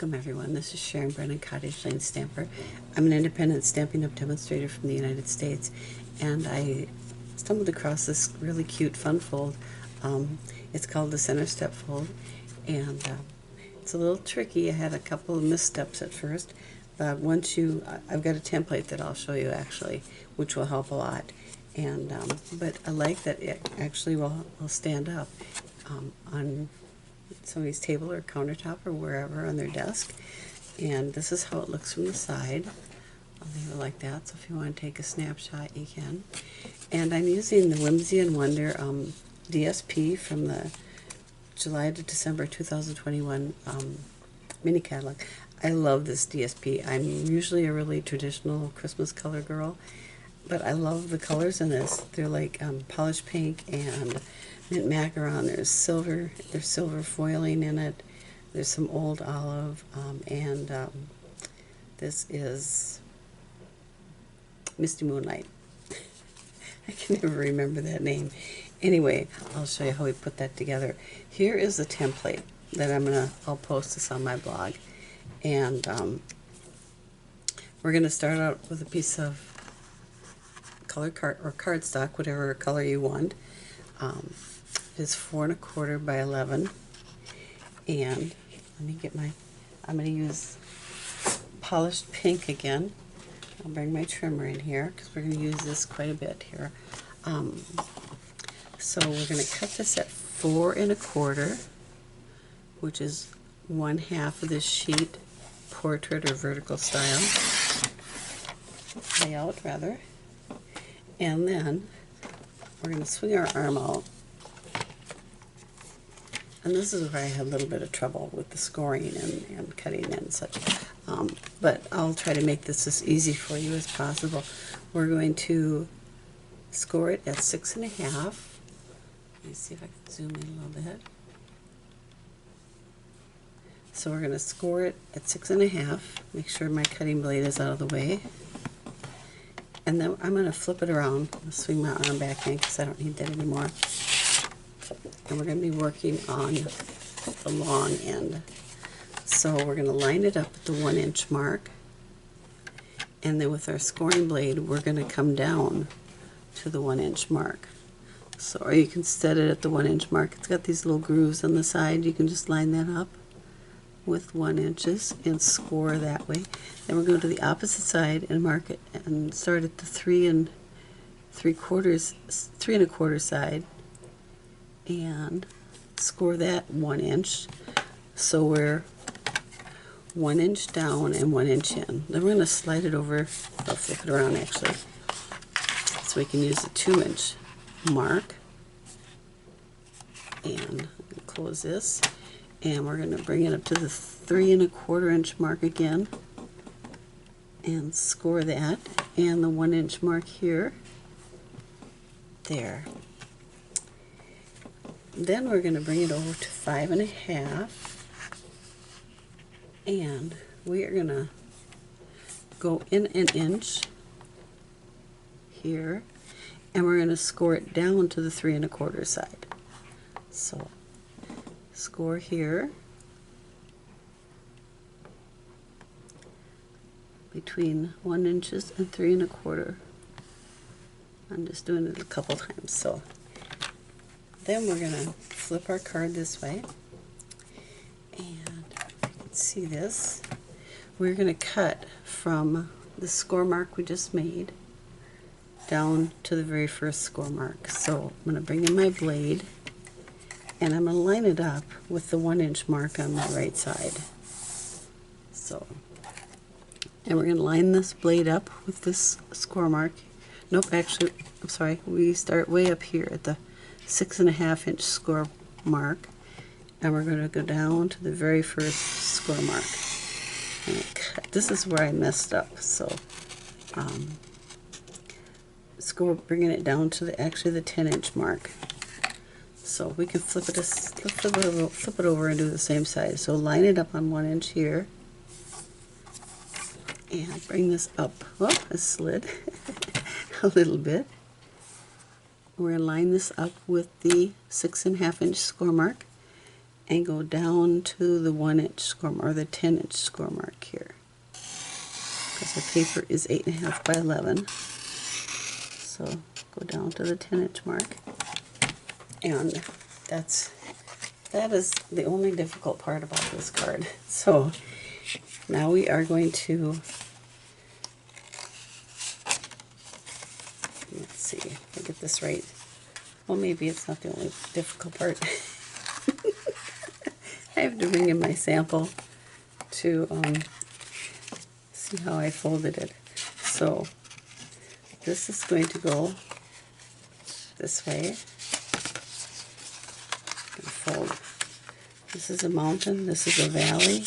Welcome everyone, this is Sharon Brennan, Cottage Lane Stamper. I'm an independent Stampin' Up! Demonstrator from the United States, and I stumbled across this really cute fun fold. It's called the Center Step Fold, and it's a little tricky. I had a couple of missteps at first, but I've got a template that I'll show you actually, which will help a lot. And but I like that it actually will stand up on somebody's table or countertop or wherever on their desk. And this is how it looks from the side. I'll leave it like that, so if you want to take a snapshot you can. And I'm using the Whimsy Wonder DSP from the July to December 2021 mini catalog. I love this DSP. I'm usually a really traditional Christmas color girl, but I love the colors in this. They're like polished pink and mint macaron. There's silver foiling in it. There's some old olive, and this is Misty Moonlight. I can never remember that name. Anyway, I'll show you how we put that together. Here is the template that I'll post this on my blog, and we're gonna start out with a piece of colored cardstock, whatever color you want. It's 4 1/4 by 11, and let me get I'm going to use polished pink again. I'll bring my trimmer in here because we're going to use this quite a bit here. So we're going to cut this at 4 1/4, which is 1/2 of this sheet, portrait or vertical style layout rather. And then we're going to swing our arm out. And this is where I had a little bit of trouble with the scoring and cutting and such. But I'll try to make this as easy for you as possible. We're going to score it at 6 1/2. Let me see if I can zoom in a little bit. So we're going to score it at 6 1/2. Make sure my cutting blade is out of the way. And then I'm going to flip it around. I'll swing my arm back in because I don't need that anymore. And we're going to be working on the long end. So we're going to line it up at the 1 inch mark. And then with our scoring blade, we're going to come down to the 1 inch mark. So, or you can set it at the 1 inch mark. It's got these little grooves on the side. You can just line that up with 1 inches and score that way. Then we're going to the opposite side and mark it and start at the 3 1/4 side and score that 1 inch. So we're 1 inch down and 1 inch in. Then we're going to slide it over. I'll flip it around actually, so we can use the 2 inch mark. And close this. And we're going to bring it up to the 3 1/4 inch mark again and score that, and the 1 inch mark here. There. Then we're going to bring it over to 5 1/2, and we are going to go in an inch here, and we're going to score it down to the 3 1/4 side. So score here between 1 inch and 3 1/4. I'm just doing it a couple times. So then we're going to flip our card this way, and if you can see this, we're going to cut from the score mark we just made down to the very first score mark. So I'm going to bring in my blade, and I'm going to line it up with the 1 inch mark on the right side. So, and we're going to line this blade up with this score mark. Nope, actually, I'm sorry, we start way up here at the 6 1/2 inch score mark, and we're going to go down to the very first score mark. And this is where I messed up. So, bringing it down to the 10 inch mark. So we can flip it over and do the same side. So line it up on 1 inch here, and bring this up. Oh, it slid a little bit. We're going to line this up with the 6 1/2 inch score mark, and go down to the 1-inch score or the 10-inch score mark here, because the paper is 8.5 by 11. So go down to the 10-inch mark, and that is the only difficult part about this card. So now we are going to, let's see if I get this right. Well, maybe it's not the only difficult part. I have to bring in my sample to see how I folded it. So this is going to go this way. Fold. This is a mountain, this is a valley,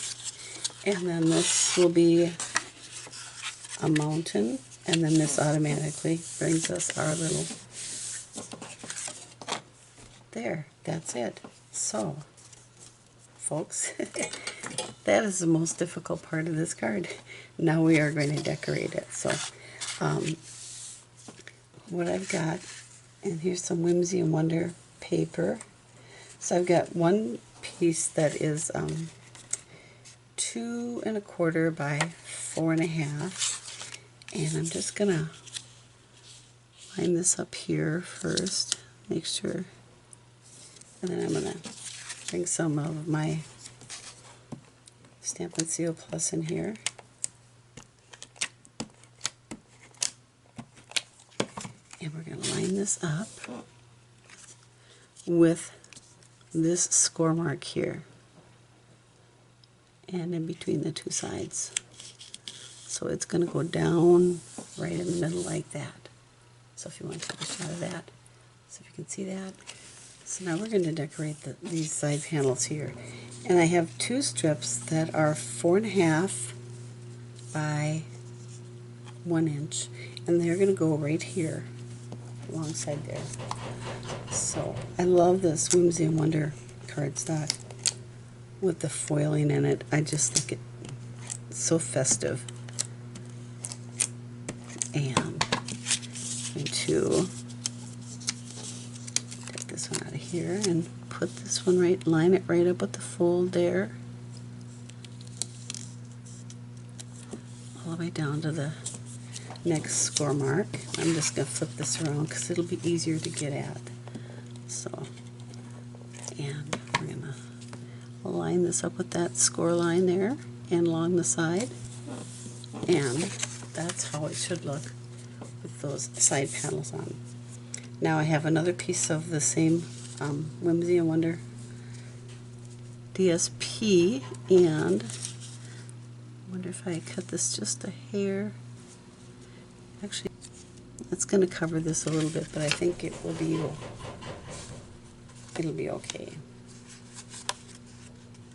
and then this will be a mountain, and then this automatically brings us our little, there, that's it. So, folks, that is the most difficult part of this card. Now we are going to decorate it. So, what I've got, and here's some Whimsy Wonder paper. So I've got one piece that is 2 1/4 by 4.5, and I'm just gonna line this up here first, make sure, and then I'm gonna bring some of my Stampin' Seal Plus in here. And we're gonna line this up with this score mark here and in between the two sides. So it's going to go down right in the middle like that. So if you want to take a shot of that, so if you can see that. So now we're going to decorate these side panels here. And I have 2 strips that are 4.5 by 1 inch, and they're going to go right here alongside there. So I love this Whimsy Wonder cardstock with the foiling in it. I just think it's so festive. And I'm going to take this one out of here and put this one right, line it right up with the fold there, all the way down to the next score mark. I'm just going to flip this around because it'll be easier to get at. So, and we're going to line this up with that score line there and along the side, and that's how it should look with those side panels on. Now I have another piece of the same Whimsy Wonder DSP, and I wonder if I cut this just a hair. Actually, it's going to cover this a little bit, but I think it'll be okay.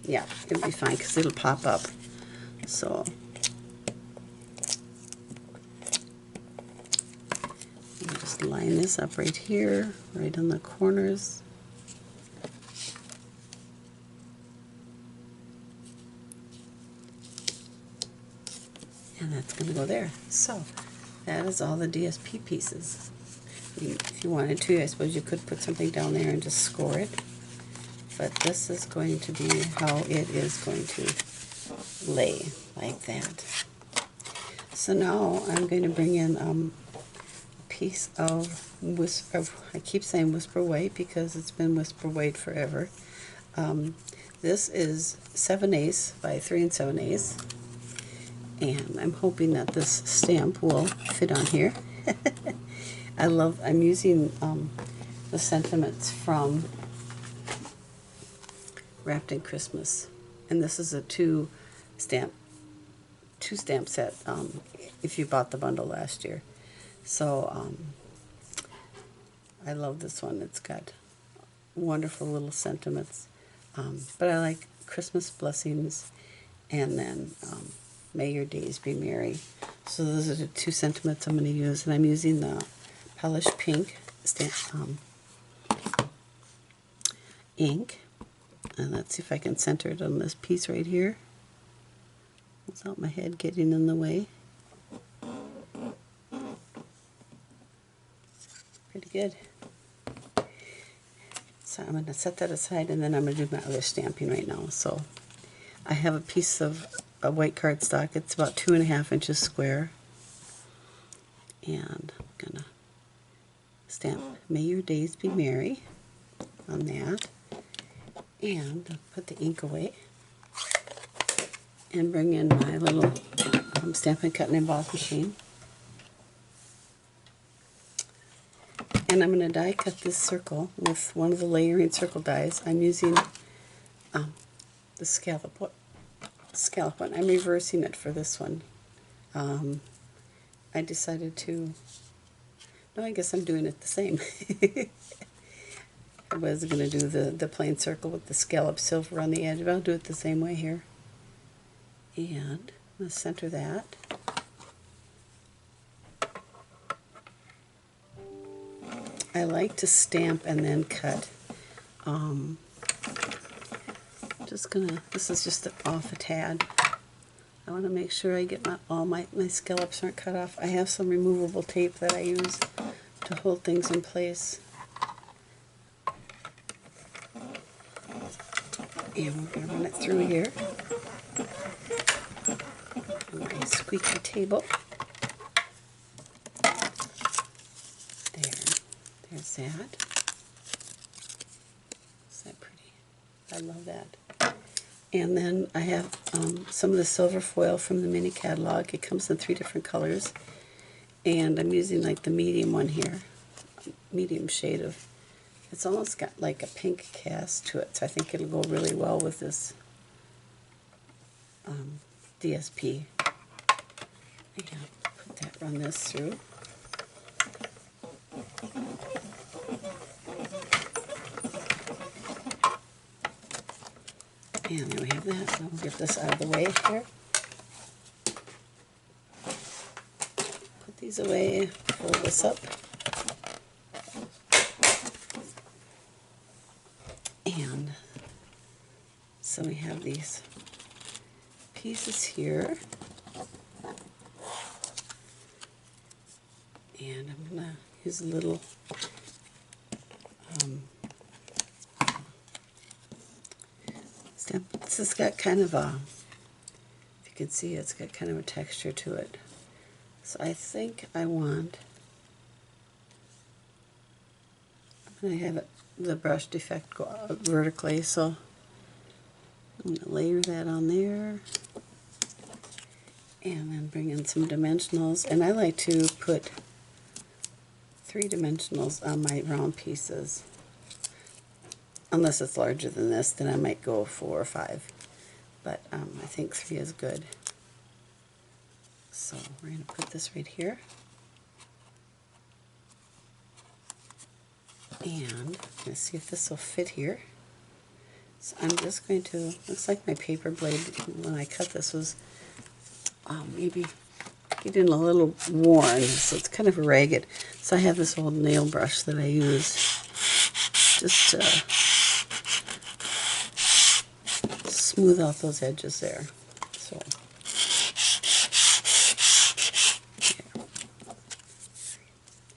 Yeah, it'll be fine because it'll pop up. So just line this up right here, right on the corners. And that's going to go there. So that is all the DSP pieces. If you wanted to, I suppose you could put something down there and just score it. But this is going to be how it is going to lay, like that. So now I'm going to bring in a piece of I keep saying Whisper White because it's been Whisper White forever. This is 7/8 by 3 7/8. And I'm hoping that this stamp will fit on here. I'm using the sentiments from Wrapped in Christmas, and this is a two stamp set if you bought the bundle last year. So I love this one. It's got wonderful little sentiments, but I like Christmas blessings, and then May your days be merry. So those are the 2 sentiments I'm going to use, and I'm using the Polished Pink ink. And let's see if I can center it on this piece right here without my head getting in the way. Pretty good. So I'm going to set that aside, and then I'm going to do my other stamping right now. So I have a piece of a white cardstock. It's about 2.5 inches square. And I'm going to stamp May Your Days Be Merry on that. And I'll put the ink away and bring in my little Stampin' Cut and Emboss machine. And I'm going to die cut this circle with one of the layering circle dies. I'm using the scallop one. I'm reversing it for this one. I decided to, no, I guess I'm doing it the same. I was going to do the plain circle with the scallop silver on the edge, but I'll do it the same way here. And I'm going to center that. I like to stamp and then cut. This is just off a tad. I want to make sure I get all my scallops aren't cut off. I have some removable tape that I use to hold things in place. And we're going to run it through here. My squeaky table. There's that. Is that pretty? I love that. And then I have some of the silver foil from the mini catalog. It comes in 3 different colors. And I'm using like the medium one here. Medium shade of, it's almost got like a pink cast to it. So I think it'll go really well with this DSP. And put that, run this through. And there we have that. I'll get this out of the way here. Put these away, fold this up. And so we have these pieces here. And I'm going to use a little this has got kind of a, if you can see, it's got kind of a texture to it. So I think I want, I'm going to have the brush defect go out vertically, so I'm going to layer that on there. And then bring in some dimensionals. And I like to put 3 dimensionals on my round pieces. Unless it's larger than this, then I might go 4 or 5. But I think 3 is good. So we're going to put this right here. And I'm going to see if this will fit here. So I'm just going to, looks like my paper blade when I cut this was maybe getting a little worn. So it's kind of ragged. So I have this old nail brush that I use just to smooth out those edges there. So yeah.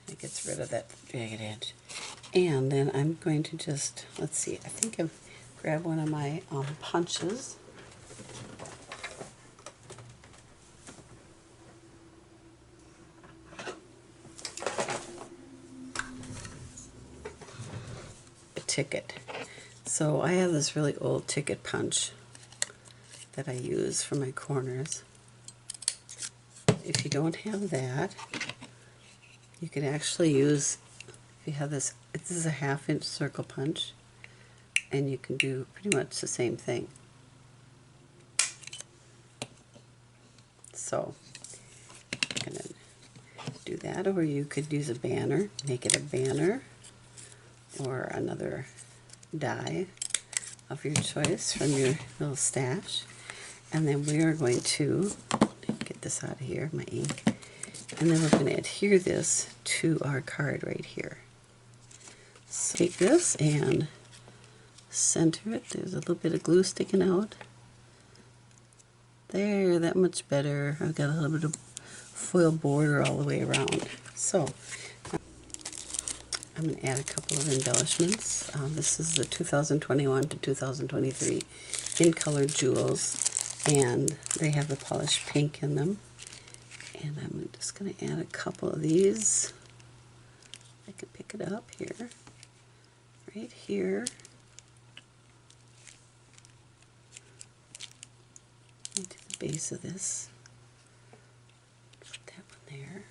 It gets rid of that jagged edge. And then I'm going to just, let's see, I think I've grabbed one of my punches. A ticket. So I have this really old ticket punch that I use for my corners. If you don't have that, you could actually use, if you have this is a 1/2 inch circle punch, and you can do pretty much the same thing. So I'm going to do that, or you could use a banner, make it a banner, or another die of your choice from your little stash. And then we are going to get this out of here, my ink, and then we're going to adhere this to our card right here. So take this and center it. There's a little bit of glue sticking out. There, that much better. I've got a little bit of foil border all the way around. So I'm I'm going to add a couple of embellishments. This is the 2021 to 2023 in colored jewels, and they have the polished pink in them. And I'm just going to add a couple of these. I can pick it up here, right here, into the base of this. Put that one there.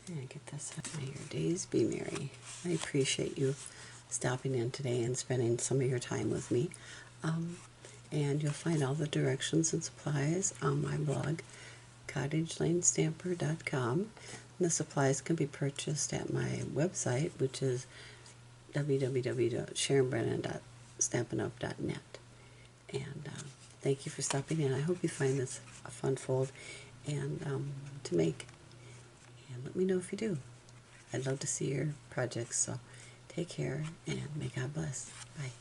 And get this out. May your days be merry. I appreciate you stopping in today and spending some of your time with me. And you'll find all the directions and supplies on my blog, cottagelanestamper.com. And the supplies can be purchased at my website, which is www.sharonbrennan.stampinup.net. And thank you for stopping in. I hope you find this a fun fold and to make. And let me know if you do. I'd love to see your projects. So take care and may God bless. Bye.